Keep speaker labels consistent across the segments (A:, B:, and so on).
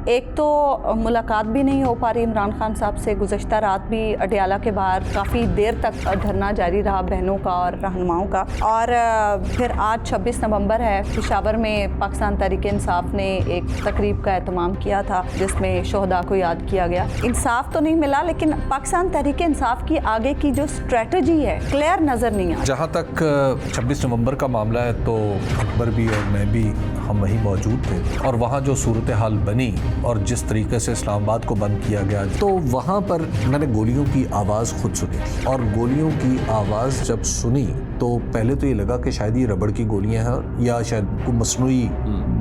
A: ایک تو ملاقات بھی نہیں ہو پا رہی عمران خان صاحب سے. گزشتہ رات بھی اڈیالہ کے باہر کافی دیر تک دھرنا جاری رہا بہنوں کا اور رہنماؤں کا. اور پھر آج 26 نومبر ہے, پشاور میں پاکستان تحریک انصاف نے ایک تقریب کا اہتمام کیا تھا جس میں شہداء کو یاد کیا گیا. انصاف تو نہیں ملا, لیکن پاکستان تحریک انصاف کی آگے کی جو اسٹریٹجی ہے کلیئر نظر نہیں آ.
B: جہاں تک 26 نومبر کا معاملہ ہے تو اکبر بھی اور میں بھی ہم وہیں موجود تھے, اور وہاں جو صورتحال بنی اور جس طریقے سے اسلام آباد کو بند کیا گیا, تو وہاں پر میں نے گولیوں کی آواز خود سنی تھی. اور گولیوں کی آواز جب سنی تو پہلے تو یہ لگا کہ شاید یہ ربڑ کی گولیاں ہیں یا شاید کوئی مصنوعی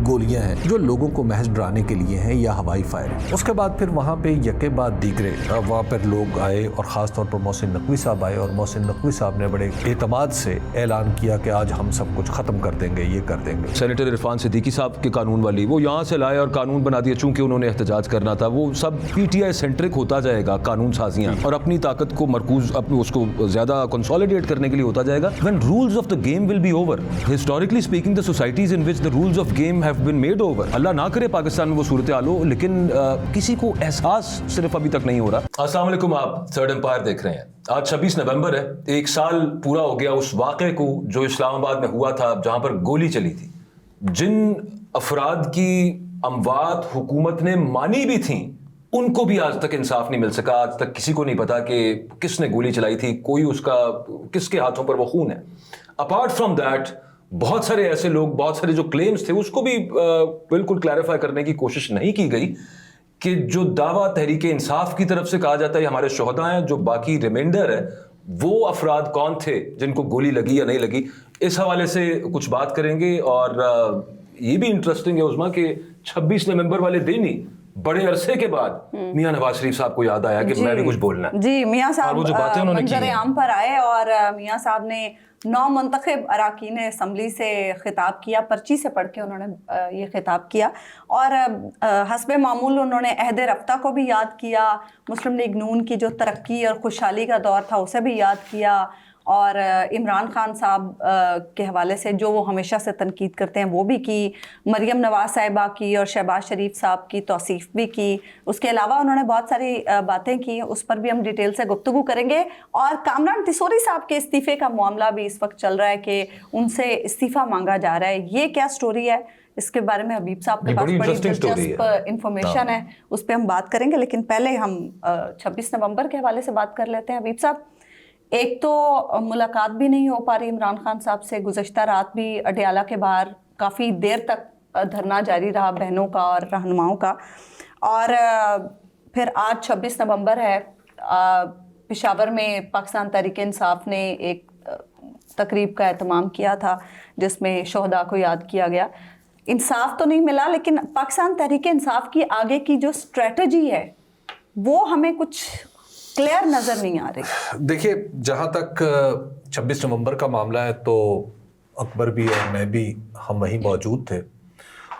B: گولیاں ہیں جو لوگوں کو محض ڈرانے کے لیے ہیں, یا ہوائی فائر ہے. اس کے بعد پھر وہاں پہ یکے بعد دیگرے وہاں پر لوگ آئے, اور خاص طور پر محسن نقوی صاحب آئے, اور محسن نقوی صاحب نے بڑے اعتماد سے اعلان کیا کہ آج ہم سب کچھ ختم کر دیں گے, یہ کر دیں گے.
C: سینیٹر عرفان صدیقی صاحب کے قانون والی وہ یہاں سے لائے اور قانون بنا دیا, چونکہ انہوں نے احتجاج کرنا تھا. وہ سب پی ٹی آئی سینٹرک ہوتا جائے گا قانون سازیاں, اور اپنی طاقت کو مرکوز اس کو زیادہ کنسولیڈیٹ کرنے کے لیے ہوتا جائے گا. when rules of the game will be over, historically speaking the societies in which the rules of game have been made over, اللہ نہ کرے پاکستان میں وہ صورتحال ہو, لیکن کسی کو احساس صرف ابھی تک نہیں ہو رہا. السلام علیکم, آپ تھرڈ امپائر دیکھ رہے ہیں. آج 26 نومبر ہے, ایک سال پورا ہو گیا اس واقعے کو جو اسلام آباد میں ہوا تھا جہاں پر گولی چلی تھی. جن افراد کی اموات حکومت نے مانی بھی تھیں ان کو بھی آج تک انصاف نہیں مل سکا. آج تک کسی کو نہیں پتا کہ کس نے گولی چلائی تھی, کوئی اس کا کس کے ہاتھوں پر وہ خون ہے. اپارٹ فرام دیٹ بہت سارے ایسے لوگ, بہت سارے جو کلیمز تھے اس کو بھی بالکل کلیریفائی کرنے کی کوشش نہیں کی گئی کہ جو دعویٰ تحریک انصاف کی طرف سے کہا جاتا ہے ہمارے شہداء ہیں, جو باقی ریمائنڈر ہے وہ افراد کون تھے جن کو گولی لگی یا نہیں لگی. اس حوالے سے کچھ بات کریں گے. اور یہ بھی انٹرسٹنگ ہے عظمیٰ کہ 26 نومبر والے دن ہی بڑے عرصے کے بعد میاں نواز شریف صاحب کو یاد آیا کہ میں بھی کچھ بولنا ہے.
A: جی, میاں صاحب
C: وہ جو باتیں انہوں نے کی
A: منظر عام پر آئے اور میاں صاحب نے 9 منتخب اراکین اسمبلی سے خطاب کیا, پرچی سے پڑھ کے انہوں نے یہ خطاب کیا. اور حسب معمول انہوں نے عہد رفتہ کو بھی یاد کیا, مسلم لیگ نون کی جو ترقی اور خوشحالی کا دور تھا اسے بھی یاد کیا, اور عمران خان صاحب کے حوالے سے جو وہ ہمیشہ سے تنقید کرتے ہیں وہ بھی کی, مریم نواز صاحبہ کی اور شہباز شریف صاحب کی توصیف بھی کی. اس کے علاوہ انہوں نے بہت ساری باتیں کی, اس پر بھی ہم ڈیٹیل سے گفتگو کریں گے. اور کامران تیسوری صاحب کے استعفے کا معاملہ بھی اس وقت چل رہا ہے کہ ان سے استعفیٰ مانگا جا رہا ہے. یہ کیا سٹوری ہے, اس کے بارے میں حبیب صاحب کے پاس بڑی دلچسپ انفارمیشن ہے, اس پہ ہم بات کریں گے. لیکن پہلے ہم 26 نومبر کے حوالے سے بات کر لیتے ہیں. حبیب صاحب, ایک تو ملاقات بھی نہیں ہو پا رہی عمران خان صاحب سے. گزشتہ رات بھی اڈیالہ کے باہر کافی دیر تک دھرنا جاری رہا بہنوں کا اور رہنماؤں کا. اور پھر آج 26 نومبر ہے, پشاور میں پاکستان تحریک انصاف نے ایک تقریب کا اہتمام کیا تھا جس میں شہداء کو یاد کیا گیا. انصاف تو نہیں ملا, لیکن پاکستان تحریک انصاف کی آگے کی جو اسٹریٹجی ہے وہ ہمیں کچھ کلیئر نظر نہیں آ رہی.
B: دیکھیے, جہاں تک 26 نومبر کا معاملہ ہے تو اکبر بھی اور میں بھی ہم وہیں موجود تھے,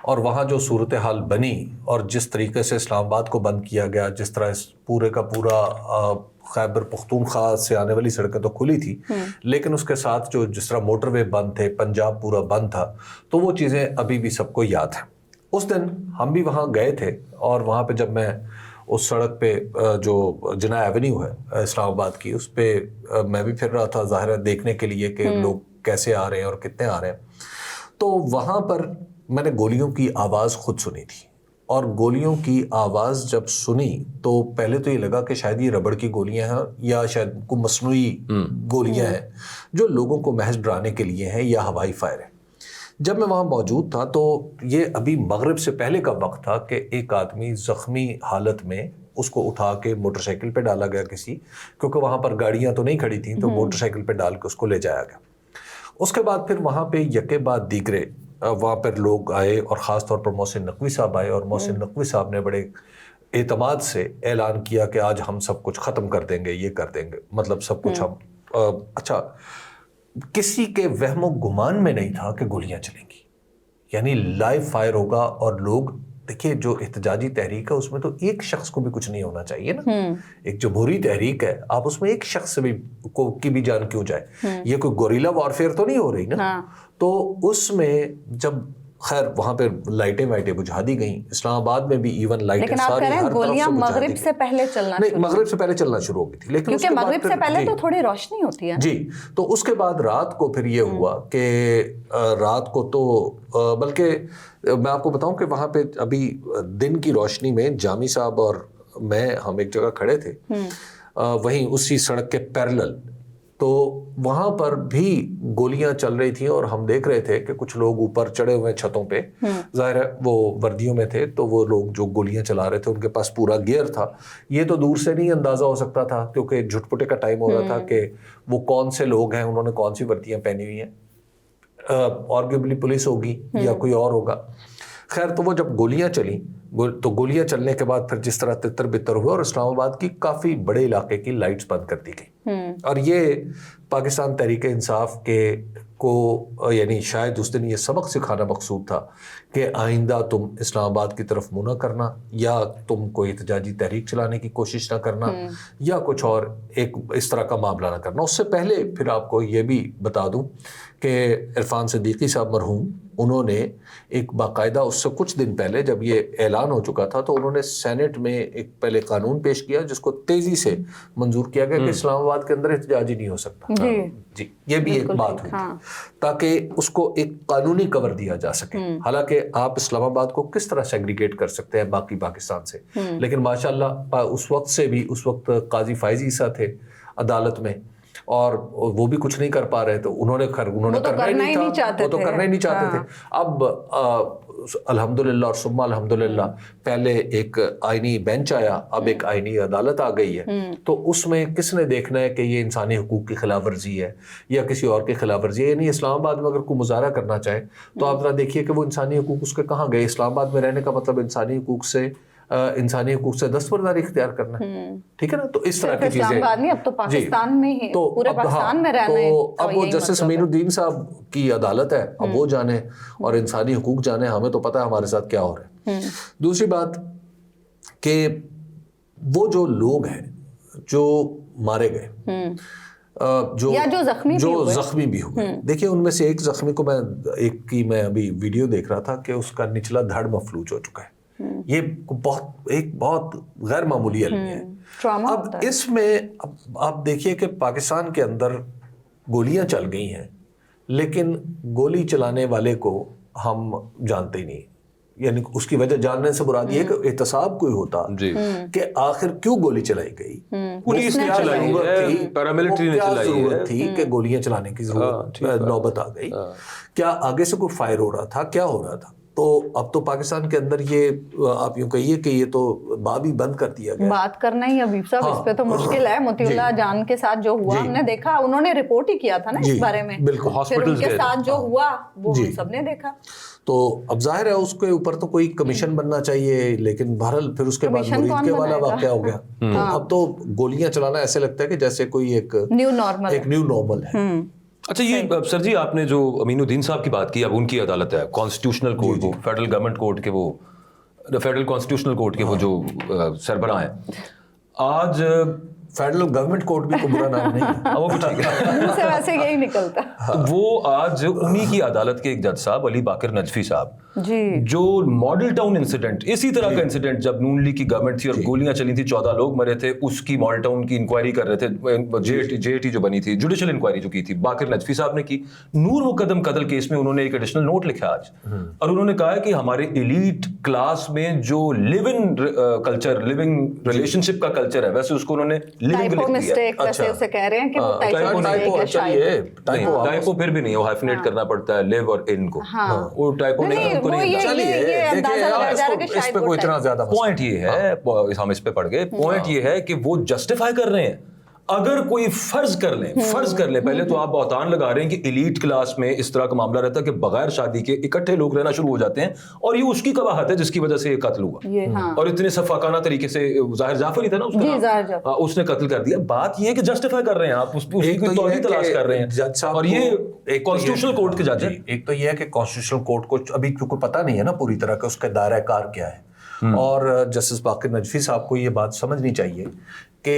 B: اور وہاں جو صورتحال بنی اور جس طریقے سے اسلام آباد کو بند کیا گیا, جس طرح اس پورے کا پورا خیبر پختونخوا سے آنے والی سڑکیں تو کھلی تھی, لیکن اس کے ساتھ جو جس طرح موٹر وے بند تھے, پنجاب پورا بند تھا, تو وہ چیزیں ابھی بھی سب کو یاد ہیں. اس دن ہم بھی وہاں گئے تھے, اور وہاں پہ جب میں اس سڑک پہ جو جناح ایونیو ہے اسلام آباد کی, اس پہ میں بھی پھر رہا تھا ظاہر ہے دیکھنے کے لیے کہ لوگ کیسے آ رہے ہیں اور کتنے آ رہے ہیں. تو وہاں پر میں نے گولیوں کی آواز خود سنی تھی, اور گولیوں کی آواز جب سنی تو پہلے تو یہ لگا کہ شاید یہ ربڑ کی گولیاں ہیں یا شاید کوئی مصنوعی گولیاں ہیں جو لوگوں کو محض ڈرانے کے لیے ہیں, یا ہوائی فائر ہے. جب میں وہاں موجود تھا تو یہ ابھی مغرب سے پہلے کا وقت تھا کہ ایک آدمی زخمی حالت میں, اس کو اٹھا کے موٹر سائیکل پہ ڈالا گیا کسی, کیونکہ وہاں پر گاڑیاں تو نہیں کھڑی تھیں, تو موٹر سائیکل پہ ڈال کے اس کو لے جایا گیا. اس کے بعد پھر وہاں پہ یکے بعد دیگرے وہاں پر لوگ آئے, اور خاص طور پر محسن نقوی صاحب آئے, اور محسن نقوی صاحب نے بڑے اعتماد سے اعلان کیا کہ آج ہم سب کچھ ختم کر دیں گے, یہ کر دیں گے, مطلب سب کچھ ہم. اچھا, کسی کے وہم و گمان میں نہیں تھا کہ گولیاں چلیں گی, یعنی لائیو فائر ہوگا. اور لوگ دیکھیے, جو احتجاجی تحریک ہے اس میں تو ایک شخص کو بھی کچھ نہیں ہونا چاہیے نا. ایک جمہوری تحریک ہے, آپ اس میں ایک شخص سے بھی کی بھی جان کیوں جائے. یہ کوئی گوریلا وارفیئر تو نہیں ہو رہی نا. تو اس میں جب خیر وہاں پہ لائٹیں وائٹیں بجھا دی گئیں. اسلام آباد میں بھی ایون لائٹیں
A: لیکن آپ کہہ رہے ہیں گولیاں مغرب سے پہلے چلنا
B: نہیں, مغرب سے پہلے چلنا شروع ہو گئی تھی, لیکن
A: کیونکہ مغرب سے پہلے تو تھوڑی روشنی ہوتی ہے
B: جی. تو اس کے بعد رات کو پھر یہ ہوا کہ رات کو تو بلکہ میں آپ کو بتاؤں کہ وہاں پہ ابھی دن کی روشنی میں جامی صاحب اور میں ہم ایک جگہ کھڑے تھے وہیں اسی سڑک کے پیرلل, تو وہاں پر بھی گولیاں چل رہی تھیں اور ہم دیکھ رہے تھے کہ کچھ لوگ اوپر چڑھے ہوئے چھتوں پہ, ظاہر ہے وہ وردیوں میں تھے, تو وہ لوگ جو گولیاں چلا رہے تھے ان کے پاس پورا گیئر تھا. یہ تو دور سے نہیں اندازہ ہو سکتا تھا کیونکہ جھٹپٹے کا ٹائم ہو رہا تھا کہ وہ کون سے لوگ ہیں, انہوں نے کون سی وردیاں پہنی ہوئی ہیں, آرگیوبلی پولیس ہوگی یا کوئی اور ہوگا. خیر تو وہ جب گولیاں چلیں تو گولیاں چلنے کے بعد پھر جس طرح تتر بتر ہوئے اور اسلام آباد کی کافی بڑے علاقے کی لائٹس بند کر دی گئی. اور یہ پاکستان تحریک انصاف کے کو یعنی شاید اس دن یہ سبق سکھانا مقصود تھا کہ آئندہ تم اسلام آباد کی طرف منہ نہ کرنا, یا تم کوئی احتجاجی تحریک چلانے کی کوشش نہ کرنا, یا کچھ اور ایک اس طرح کا معاملہ نہ کرنا. اس سے پہلے پھر آپ کو یہ بھی بتا دوں کہ عرفان صدیقی صاحب مرحوم, انہوں نے ایک باقاعدہ اس سے کچھ دن پہلے جب یہ اعلان ہو چکا تھا تو انہوں نے سینٹ میں ایک پہلے قانون پیش کیا جس کو تیزی سے منظور کیا گیا کہ اسلام آباد کے اندر احتجاج ہی نہیں ہو سکتا. جی یہ بھی ایک بات ہوئی تاکہ اس کو ایک قانونی کور دیا جا سکے. حالانکہ آپ اسلام آباد کو کس طرح سیگریگیٹ کر سکتے ہیں باقی پاکستان سے, لیکن ماشاءاللہ اس وقت سے بھی, اس وقت قاضی فائز عیسیٰ تھے عدالت میں اور وہ بھی کچھ نہیں کر پا رہے, تو انہوں نے کرنا ہی نہیں تھا, وہ تو کرنا ہی نہیں چاہتے تھے. اب الحمدللہ اور ثم الحمدللہ پہلے ایک آئینی بینچ آیا, اب ایک آئینی عدالت آ گئی ہے, تو اس میں کس نے دیکھنا ہے کہ یہ انسانی حقوق کی خلاف ورزی ہے یا کسی اور کی خلاف ورزی ہے. یعنی اسلام آباد میں اگر کوئی مظاہرہ کرنا چاہے تو آپ ذرا دیکھیے کہ وہ انسانی حقوق اس کے کہاں گئے. اسلام آباد میں رہنے کا مطلب انسانی حقوق سے دستبرداری اختیار کرنا ہے, ٹھیک ہے نا. تو اس طرح کی چیزیں
A: اب تو پاکستان میں ہی پورے پاکستان میں رہنا ہے.
B: تو اب وہ جسٹس امین الدین صاحب کی عدالت ہے, اب وہ جانے اور انسانی حقوق جانے, ہمیں تو پتہ ہے ہمارے ساتھ کیا ہو رہا ہے. دوسری بات کہ وہ جو لوگ ہیں جو مارے گئے, جو زخمی بھی ہوئے, دیکھیے ان میں سے ایک زخمی کو ایک کی میں ابھی ویڈیو دیکھ رہا تھا کہ اس کا نچلا دھڑ مفلوج ہو چکا ہے. یہ بہت غیر معمولی علمی ہے. اب اس میں آپ دیکھیے کہ پاکستان کے اندر گولیاں چل گئی ہیں, لیکن گولی چلانے والے کو ہم جانتے ہی نہیں. یعنی اس کی وجہ جاننے سے مراد یہ کہ احتساب کوئی ہوتا کہ آخر کیوں گولی چلائی گئی,
C: پولیس نے چلائی ہے, پیراملٹری نے چلائی ہے,
B: ضرورت تھی کہ گولیاں چلانے کی ضرورت نوبت آ گئی, کیا آگے سے کوئی فائر ہو رہا تھا, کیا ہو رہا تھا. تو اب تو پاکستان کے اندر یہ آپ یوں کہیے کہ یہ تو باب ہی بند کر دیا گیا.
A: بات کرنا ہی ابھی صاحب اس پہ تو مشکل ہے. مطیع اللہ جان کے ساتھ جو ہوا ہم نے دیکھا, انہوں نے رپورٹ ہی کیا تھا نا اس بارے میں, پھر ان کے ساتھ جو ہوا وہ ہم سب نے دیکھا.
B: تو اب ظاہر ہے اس کے اوپر تو کوئی کمیشن بننا چاہیے, لیکن بہرحال پھر اس کے بعد مرید کے والا واقعہ ہو گیا. اب تو گولیاں چلانا ایسے لگتا ہے کہ جیسے کوئی ایک نیو نارمل ہے.
C: اچھا یہ سر جی آپ نے جو امین الدین صاحب کی بات کی, اب ان کی عدالت ہے کانسٹیٹیوشنل کورٹ, وہ فیڈرل گورنمنٹ کورٹ کے, وہ فیڈرل کانسٹیٹیوشنل کورٹ کے وہ جو سربراہ ہیں. آج
B: فیڈرل گورنمنٹ کورٹ بھی کوئی برا نام نہیں ہے,
C: وہ بھی ٹھیک ہے,
A: سے ویسے یہی نکلتا.
C: وہ آج انہی کی عدالت کے ایک جج صاحب علی باقر نجفی صاحب, جو ماڈل ٹاؤن انسیڈنٹ, اسی طرح کا انسیڈنٹ جب نون لیگ کی گورنمنٹ تھی اور گولیاں چلی تھی, 14 لوگ مرے تھے, اس کی ماڈل ٹاؤن کی انکوائری کر رہے تھے, جے اے ٹی جو بنی تھی, جوڈیشل انکوائری جو کی تھی باقر نجفی صاحب نے کی. نور مقدم قتل کیس میں انہوں نے ایک ایڈیشنل نوٹ لکھا آج, اور انہوں نے کہا کہ ہمارے ایلیٹ کلاس میں جو لیونگ کلچر, لیونگ ریلیشن شپ کا کلچر ہے, ویسے اس کو انہوں نے لیونگ لکھ دیا.
A: اسے کہہ رہے ہیں کہ وہ
C: ٹائپو پھر بھی نہیں, وہ ہائفنیٹ کرنا پڑتا ہے لیو اور ان کو, وہ ٹائپو نہیں. پوائنٹ یہ ہے, ہم اس پہ پڑھ گئے, پوائنٹ یہ ہے کہ وہ جسٹیفائی کر رہے ہیں. اگر کوئی فرض کر لیں پہلے تو آپ بہتان لگا رہے ہیں کہ ایلیٹ کلاس میں اس طرح کا معاملہ رہتا ہے کہ بغیر شادی کے اکٹھے لوگ رہنا شروع ہو جاتے ہیں, اور یہ اس کی قباحت ہے جس کی وجہ سے یہ قتل ہوا, اور اتنے سفاکانہ طریقے سے. ظاہر جعفر ہی تھا نا اس کا, اس نے قتل کر دیا. بات یہ ہے کہ جسٹیفائی کر رہے ہیں آپ, اس کی توہین تلاش کر رہے ہیں, اور یہ کانسٹیٹیوشنل کورٹ کے جج ہیں.
B: ایک تو یہ ہے کہ کانسٹیٹیوشنل کورٹ کو ابھی کیونکہ پتہ نہیں ہے نا پوری طرح کا اس کا دائرہ کار کیا ہے, اور جسٹس باقر نجفی صاحب کو یہ بات سمجھنی چاہیے کہ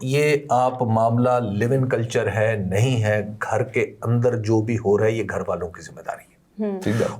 B: یہ آپ معاملہ لیو ان کلچر ہے نہیں ہے, گھر کے اندر جو بھی ہو رہا ہے یہ گھر والوں کی ذمہ داری ہے.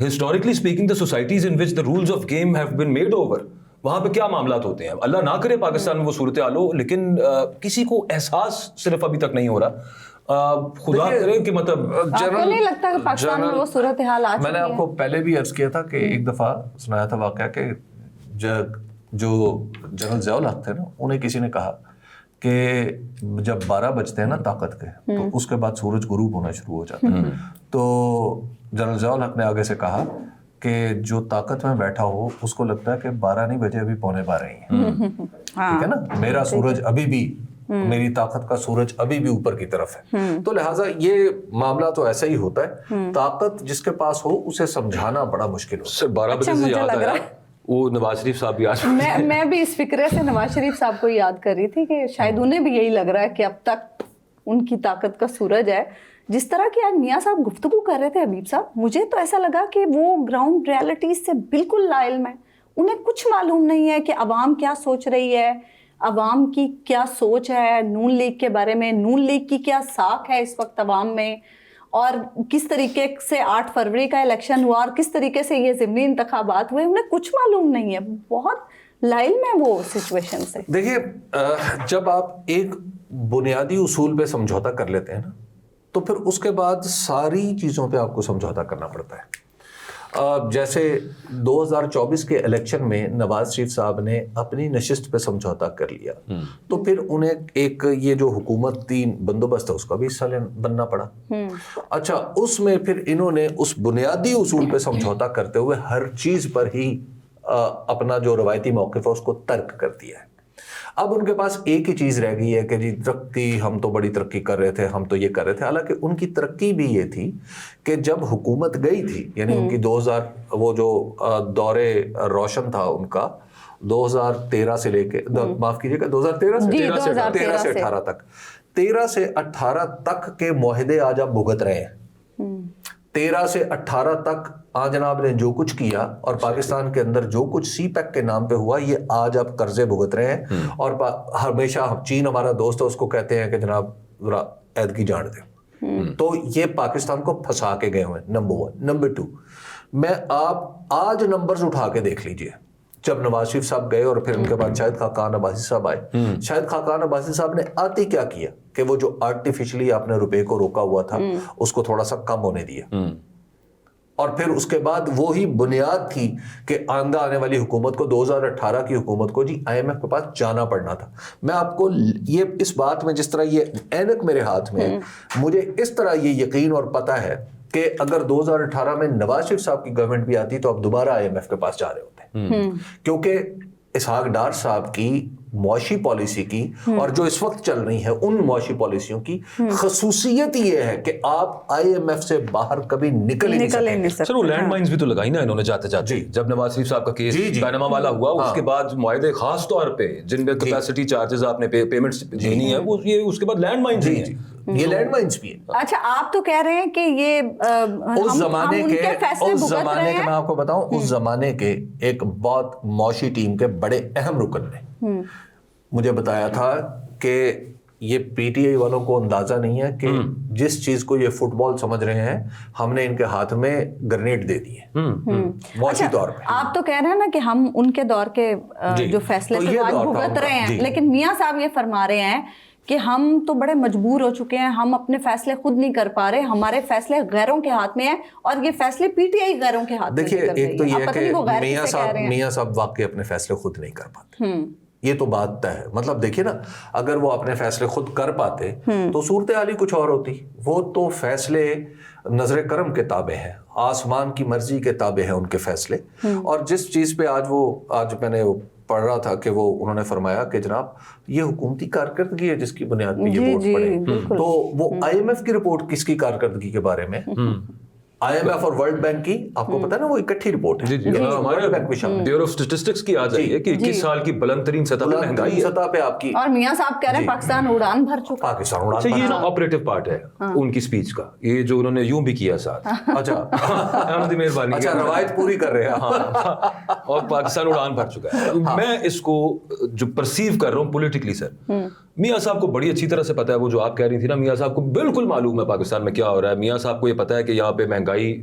C: historically speaking the societies in which the rules of game have been made over, وہاں پہ کیا معاملات ہوتے ہیں. اللہ نہ کرے پاکستان میں وہ صورتحال ہو, لیکن کسی کو احساس صرف ابھی تک نہیں ہو رہا. خدا کرے کہ مطلب
A: آپ کو نہیں لگتا کہ پاکستان میں وہ صورتحال آ چکی ہے؟
B: میں نے آپ کو پہلے بھی عرض کیا تھا کہ ایک دفعہ سنایا تھا واقعہ کہ جو جنرل ضیاء الحق تھے نا, انہیں کسی نے کہا کہ جب 12 بجتے ہیں نا طاقت کے, تو اس کے بعد سورج غروب ہونا شروع ہو جاتا ہے. تو جنرل ضیاء الحق نے آگے سے کہا کہ جو طاقت میں بیٹھا ہو اس کو لگتا ہے کہ 12 نہیں بجے, ابھی 12:45 ہی ہیں. ٹھیک ہے نا, میرا سورج ابھی بھی, میری طاقت کا سورج ابھی بھی اوپر کی طرف ہے. تو لہٰذا یہ معاملہ تو ایسا ہی ہوتا ہے. طاقت جس کے پاس ہو اسے سمجھانا بڑا مشکل ہوتا ہے.
C: سر 12 بجے سے یاد آیا وہ نواز شریف صاحب یاد,
A: میں بھی اس فکرے سے نواز شریف صاحب کو یاد کر رہی تھی کہ شاید انہیں بھی یہی لگ رہا ہے کہ اب تک ان کی طاقت کا سورج ہے. جس طرح کی آج میاں صاحب گفتگو کر رہے تھے حبیب صاحب, مجھے تو ایسا لگا کہ وہ گراؤنڈ ریالٹیز سے بالکل لا علم ہے. انہیں کچھ معلوم نہیں ہے کہ عوام کیا سوچ رہی ہے, عوام کی کیا سوچ ہے نون لیگ کے بارے میں, نون لیگ کی کیا ساکھ ہے اس وقت عوام میں, اور کس طریقے سے 8 فروری کا الیکشن ہوا اور کس طریقے سے یہ ضمنی انتخابات ہوئے. انہیں کچھ معلوم نہیں ہے, بہت لا علم ہے وہ سچویشن سے.
B: دیکھیے, جب آپ ایک بنیادی اصول پہ سمجھوتا کر لیتے ہیں نا, تو پھر اس کے بعد ساری چیزوں پہ آپ کو سمجھوتا کرنا پڑتا ہے. جیسے 2024 کے الیکشن میں نواز شریف صاحب نے اپنی نشست پہ سمجھوتا کر لیا, تو پھر انہیں ایک یہ جو حکومتی بندوبست ہے اس کا بھی حصہ بننا پڑا. اچھا, اس میں پھر انہوں نے اس بنیادی اصول پہ سمجھوتا کرتے ہوئے ہر چیز پر ہی اپنا جو روایتی موقف ہے اس کو ترک کر دیا ہے. اب ان کے پاس ایک ہی چیز رہ گئی ہے کہ جی ترقی, ہم تو بڑی ترقی کر رہے تھے, ہم تو یہ کر رہے تھے. حالانکہ ان کی ترقی بھی یہ تھی کہ جب حکومت گئی تھی, یعنی ان کی 2000 وہ جو دور روشن تھا ان کا 2013 سے لے کے, معاف کیجیے گا 2013 سے 18 تک, 13 سے 18 تک کے معاہدے آج آپ بھگت رہے ہیں. 13 سے 18 تک جناب نے جو کچھ کیا اور پاکستان کے اندر جو کچھ سی پیک کے نام پہ ہوا, یہ آج آپ قرضے بھگت رہے ہیں. اور ہمیشہ چین ہمارا دوست ہے, اس کو کہتے ہیں کہ جناب ذرا عید کی جان دیں. تو یہ پاکستان کو پھنسا کے گئے ہوئے, نمبر 1. نمبر 2, میں آپ آج نمبرز اٹھا کے دیکھ لیجئے. جب نواز شریف صاحب گئے اور پھر ان کے بعد شاہد خاقان عباسی صاحب آئے, شاہد خاقان عباسی صاحب نے آتی کیا کیا کہ وہ جو آرٹیفیشلی آپ نے روپے کو روکا ہوا تھا اس کو تھوڑا سا کم ہونے دیا. اور پھر اس کے بعد وہی بنیاد تھی کہ آئندہ آنے والی حکومت کو, 2018 کی حکومت کو, جی IMF کے پاس جانا پڑنا تھا. میں آپ کو یہ اس بات میں, جس طرح یہ اینک میرے ہاتھ میں, مجھے اس طرح یہ یقین اور پتہ ہے کہ اگر 2018 میں نواز شریف صاحب کی گورنمنٹ بھی آتی تو اب دوبارہ IMF کے پاس جا رہے ہوتے. کیونکہ اسحاق ڈار صاحب کی معاشی پالیسی کی اور جو اس وقت چل رہی ہے ان معاشی پالیسیوں کی خصوصیت یہ ہے کہ آپ IMF سے باہر کبھی نکل ہی نہیں سکتے.
C: سر وہ لینڈ مائنز بھی تو لگائی نا انہوں نے جاتے جاتے, جب نواز شریف صاحب کا کیس پیناما والا ہوا, اس کے بعد معاہدے خاص طور پہ جن میں کیپیسٹی چارجز آپ نے پیمنٹس دینی ہے, وہ یہ اس کے بعد لینڈ مائنز بھی ہیں.
B: یہ لینڈ مائنز بھی ہیں.
A: اچھا, آپ تو کہہ رہے ہیں کہ یہ
B: اس زمانے کے میں آپ کو بتاؤں, اس زمانے کے ایک بہت معاشی ٹیم کے بڑے اہم رکن نے مجھے بتایا تھا کہ یہ PTI والوں کو اندازہ نہیں ہے کہ جس چیز کو یہ فٹ بال سمجھ رہے ہیں, ہم نے ان کے ہاتھ میں گرنیڈ دے دی ہے معاشی طور پہ.
A: آپ تو کہہ رہے ہیں نا کہ ہم ان کے دور کے جو فیصلے سے بھگت رہے ہیں, لیکن میاں صاحب یہ فرما رہے ہیں کہ ہم تو بڑے مجبور ہو چکے ہیں, ہم اپنے فیصلے خود نہیں کر پا رہے, ہمارے فیصلے غیروں کے ہاتھ میں ہیں اور یہ فیصلے PTI غیروں کے ہاتھ میں.
B: دیکھیے, ایک تو یہ ہے کہ میاں صاحب واقعی اپنے فیصلے خود نہیں کر پاتے, یہ تو بات طے ہے. مطلب دیکھیے نا, اگر وہ اپنے فیصلے خود کر پاتے تو صورتحال ہی کچھ اور ہوتی. وہ تو فیصلے نظر کرم کے تابع ہیں, آسمان کی مرضی کے تابع ہیں ان کے فیصلے. اور جس چیز پہ آج میں نے پڑھ رہا تھا کہ وہ انہوں نے فرمایا کہ جناب یہ حکومتی کارکردگی ہے جس کی بنیاد پہ یہ ووٹ پڑے. تو وہ IMF کی رپورٹ کس کی کارکردگی کے بارے میں, IMF اور ورلڈ بینک کی, آپ کو پتا ہے نا وہ اکٹھی رپورٹ ہے.
C: بیورو آف اسٹیٹسٹکس کی آ جائے کہ 21 سال کی بلند ترین سطح پہ مہنگائی
B: سطح پہ آپ کی,
A: اور میاں صاحب کہہ رہے ہیں پاکستان اڑان بھر چکا.
B: پاکستان اڑان بھر.
C: یہ نا آپریٹو پارٹ ہے ان کی سپیچ کا, یہ جو انہوں نے یوں بھی کیا ساتھ.
B: اچھا,
C: احمد مہربانی,
B: اچھا روایت پوری کر رہے ہیں.
C: اور پاکستان اڑان بھر چکا ہے. میں اس کو جو پرسیو کر رہا ہوں پولیٹیکلی, سر میاں صاحب کو بڑی اچھی طرح سے پتا ہے, وہ جو آپ کہہ رہی تھی نا, میاں صاحب کو بالکل معلوم ہے پاکستان میں کیا ہو رہا ہے. میاں صاحب کو یہ پتا ہے کہ یہاں پہ مہنگائی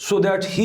C: so that he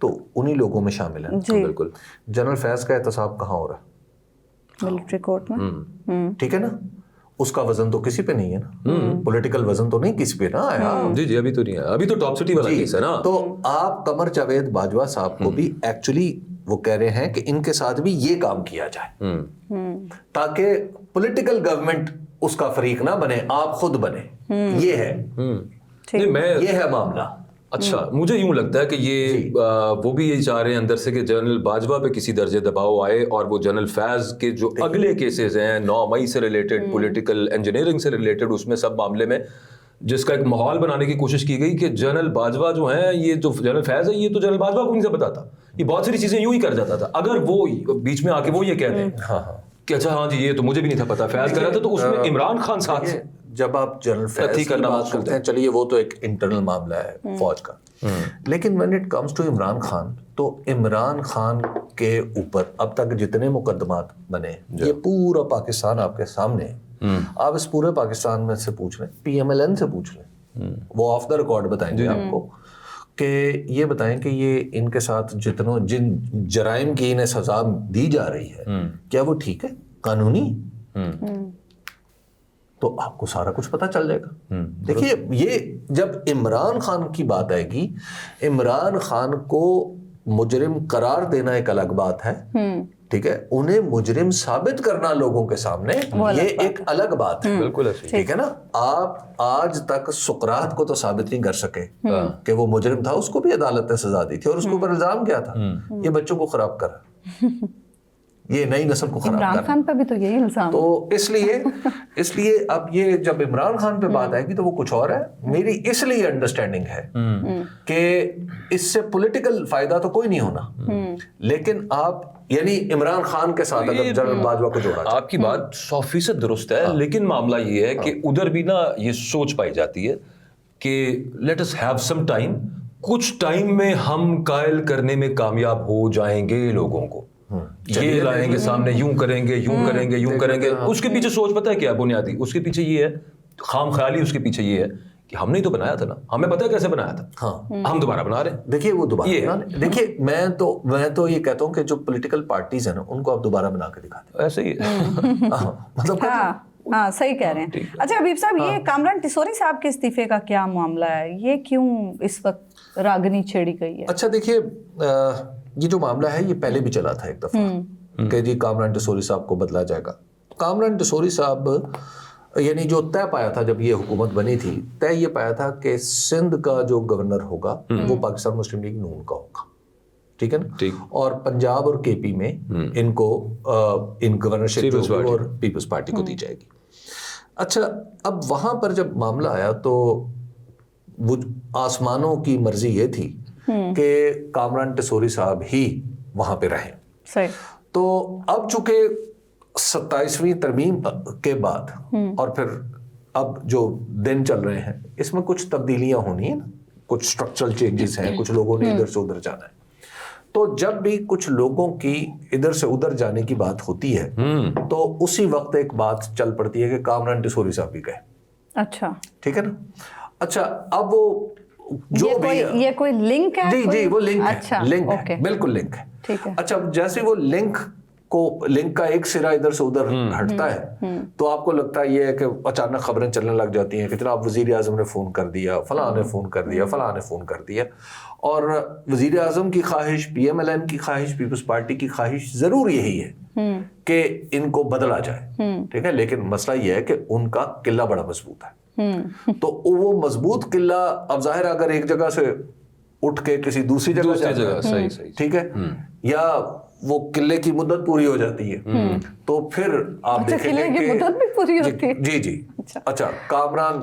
B: تو انہی لوگوں میں شامل ہیں.
C: بالکل.
B: جنرل فیض کا احتساب کہاں ہو رہا ہے؟
A: ملٹری کورٹ میں.
B: ٹھیک ہے نا, اس کا وزن تو کسی پہ نہیں ہے نا, پولیٹیکل وزن تو نہیں کسی پہ نا آیا.
C: جی ابھی تو نہیں ہے, ابھی تو ٹاپ سٹی والا کیس ہے نا.
B: تو آپ قمر جاوید باجوہ صاحب کو بھی ایکچولی وہ کہہ رہے ہیں کہ ان کے ساتھ بھی یہ کام کیا جائے تاکہ پولیٹیکل گورنمنٹ اس کا فریق نہ بنے, آپ خود بنے. یہ ہے یہ ہے معاملہ.
C: اچھا, مجھے یوں لگتا ہے کہ یہ وہ بھی یہی چاہ رہے ہیں اندر سے کہ جنرل باجوہ پہ کسی درجے دباؤ آئے, اور وہ جنرل فیض کے جو اگلے کیسز ہیں 9 مئی سے ریلیٹڈ, پولیٹیکل انجینئرنگ سے ریلیٹڈ, اس میں سب معاملے میں جس کا ایک ماحول بنانے کی کوشش کی گئی کہ جنرل باجوہ جو ہیں, یہ جو جنرل فیض ہے یہ تو جنرل باجوہ کو نہیں سے بتاتا, یہ بہت ساری چیزیں یوں ہی کر جاتا تھا. اگر وہ بیچ میں آ کے وہ یہ کہہ دیں کہ اچھا ہاں جی یہ تو مجھے بھی نہیں تھا پتا, فیض کر رہا تھا, تو اس میں عمران خان ساتھ سے
B: جب آپ جنرل فیض کی بات کرتے ہیں, چلیے وہ تو ایک انٹرنل معاملہ ہے فوج کا, لیکن when it comes to Imran Khan, تو عمران خان کے اوپر اب تک جتنے مقدمات بنے, یہ پورا پاکستان آپ کے سامنے ہے. آپ اس پورے پاکستان میں سے پوچھ لیں, پی ایم ایل این سے پوچھ لیں, وہ آف دا ریکارڈ بتائیں گے آپ کو کہ یہ بتائیں کہ یہ ان کے ساتھ جن جرائم کی انہیں سزا دی جا رہی ہے کیا وہ ٹھیک ہے, قانونی؟ تو آپ کو سارا کچھ پتہ چل جائے گا. دیکھیے یہ جب عمران خان کی بات آئے گی, عمران خان کو مجرم قرار دینا ایک الگ بات ہے, ٹھیک ہے, انہیں مجرم ثابت کرنا لوگوں کے سامنے یہ ایک الگ بات ہے. بالکل ٹھیک ہے نا. آپ آج تک سقراط کو تو ثابت نہیں کر سکے کہ وہ مجرم تھا, اس کو بھی عدالت نے سزا دی تھی, اور اس کے اوپر الزام کیا تھا, یہ بچوں کو خراب کر یہ نئی نسل کو خراب
A: عمران خان پہ بھی تو یہی الزام.
B: تو اس لیے اب یہ جب عمران خان پہ بات آئے گی تو وہ کچھ اور ہے. میری اس لیے انڈرسٹینڈنگ ہے کہ اس سے پولیٹیکل فائدہ تو کوئی نہیں ہونا, لیکن آپ یعنی عمران خان کے ساتھ اگر جنرل باجوہ کو جوڑا,
C: آپ کی بات 100% درست ہے, لیکن معاملہ یہ ہے کہ ادھر بھی نا یہ سوچ پائی جاتی ہے کہ let us have some time, کچھ ٹائم میں ہم قائل کرنے میں کامیاب ہو جائیں گے لوگوں کو, یہ لائیں گے سامنے, یوں کریں گے یوں کریں گے یوں کریں گے. اس کے پیچھے سوچ پتہ ہے کیا بنیادی, اس کے پیچھے یہ ہے خام خیالی, اس کے پیچھے یہ ہے کہ ہم نے تو بنایا تھا نا, ہمیں پتہ ہے کیسے بنایا تھا, ہم دوبارہ بنا رہے ہیں.
B: دیکھیے وہ دوبارہ دیکھیے میں تو یہ کہتا ہوں کہ جو پولیٹیکل پارٹیز ہیں نا ان کو آپ دوبارہ بنا کے دکھا دیں.
C: ایسے ہی ہے
B: مطلب
A: ہاں صحیح کہہ رہے ہیں. اچھا حبیب صاحب, یہ کامران ٹسوری صاحب کے استعفے کا کیا معاملہ ہے, یہ کیوں اس وقت راگنی چھیڑی گئی ہے؟
B: اچھا دیکھیے یہ جو معاملہ ہے یہ پہلے بھی چلا تھا ایک دفعہ کہ جی کامران ٹسوری صاحب کو بدلا جائے گا. کامران ٹسوری صاحب یعنی جو طے پایا تھا جب یہ حکومت بنی تھی, طے یہ پایا تھا کہ سندھ کا جو گورنر ہوگا وہ پاکستان مسلم لیگ نون کا ہوگا, ٹھیک ہے نا, اور پنجاب اور کے پی میں ان کو ان گورنرشپ اور پیپلز پارٹی کو دی جائے گی. اچھا اب وہاں پر جب معاملہ آیا تو وہ آسمانوں کی مرضی یہ تھی کہ کامران ٹسوری صاحب ہی وہاں پہ رہیں. تو اب چونکہ 27ویں ترمیم کے بعد اور پھر اب جو دن چل رہے ہیں اس میں کچھ تبدیلیاں ہونی ہیں نا, کچھ سٹرکچرل چینجز ہیں, کچھ لوگوں نے ادھر سے ادھر جانا ہے. تو جب بھی کچھ لوگوں کی ادھر سے ادھر جانے کی بات ہوتی ہے تو اسی وقت ایک بات چل پڑتی ہے کہ کامران ٹسوری صاحب بھی گئے.
A: اچھا ٹھیک
B: ہے نا. اچھا اب وہ جو بھی
A: یہ کوئی لنک ہے,
B: جی وہ لنک ہے, لنک ہے, بالکل لنک ہے.
A: ٹھیک ہے.
B: اچھا جیسے وہ لنک کا ایک سرا ادھر سے ادھر ہٹتا ہے تو آپ کو لگتا ہے یہ ہے کہ اچانک خبریں چلنے لگ جاتی ہیں کہ جناب وزیر اعظم نے فون کر دیا, فلاں نے فون کر دیا, فلاں نے فون کر دیا, اور وزیر اعظم کی خواہش, پی ایم ایل این کی خواہش, پیپلز پارٹی کی خواہش ضرور یہی ہے کہ ان کو بدلا جائے, ٹھیک ہے. لیکن مسئلہ یہ ہے کہ ان کا قلعہ بڑا مضبوط ہے, تو وہ مضبوط قلعہ اب ظاہر اگر ایک جگہ سے اٹھ کے کسی دوسری جگہ صحیح ٹھیک ہے, یا وہ قلعے کی مدت پوری ہو جاتی ہے تو پھر آپ دیکھیں گے جی اچھا کامران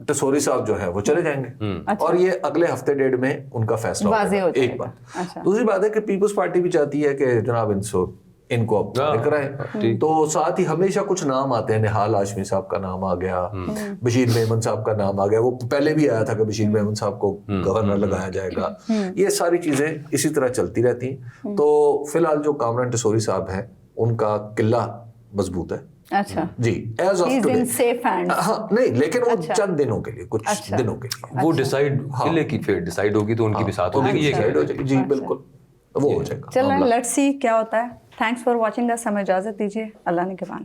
B: ٹسوری صاحب جو ہے وہ چلے جائیں گے, اور یہ اگلے ہفتے ڈیڑھ میں ان کا فیصلہ ہوگا. ایک بات. دوسری بات ہے کہ پیپلز پارٹی بھی چاہتی ہے کہ جناب ان کو اب کرائیں, تو ساتھ ہی ہمیشہ کچھ نام آتے ہیں. نہال ہاشمی صاحب کا نام آ گیا, بشیر میمن صاحب کا نام آ گیا, وہ پہلے بھی آیا تھا کہ بشیر میمن صاحب کو گورنر لگایا جائے گا. یہ ساری چیزیں اسی طرح چلتی رہتی ہیں. تو فی الحال جو کامران ٹسوری صاحب ہیں ان کا قلعہ مضبوط ہے,
A: اچھا
B: جی as of
A: He's
B: today
A: in safe hands.
B: ہاں نہیں لیکن وہ چند دنوں کے لیے کچھ دنوں کے لیے
C: وہ ڈیسائیڈ قلعے کی فیٹ ڈیسائیڈ ہوگی تو ان کی بھی ساتھ ہو جائے گی.
B: ڈیسائیڈ ہو جائے گی. جی بالکل وہ ہو جائے گا.
A: چلیں لیٹس سی کیا ہوتا ہے. تھینکس فار واچنگ اس. ہمیں اجازت دیجیے. اللہ نگہبان.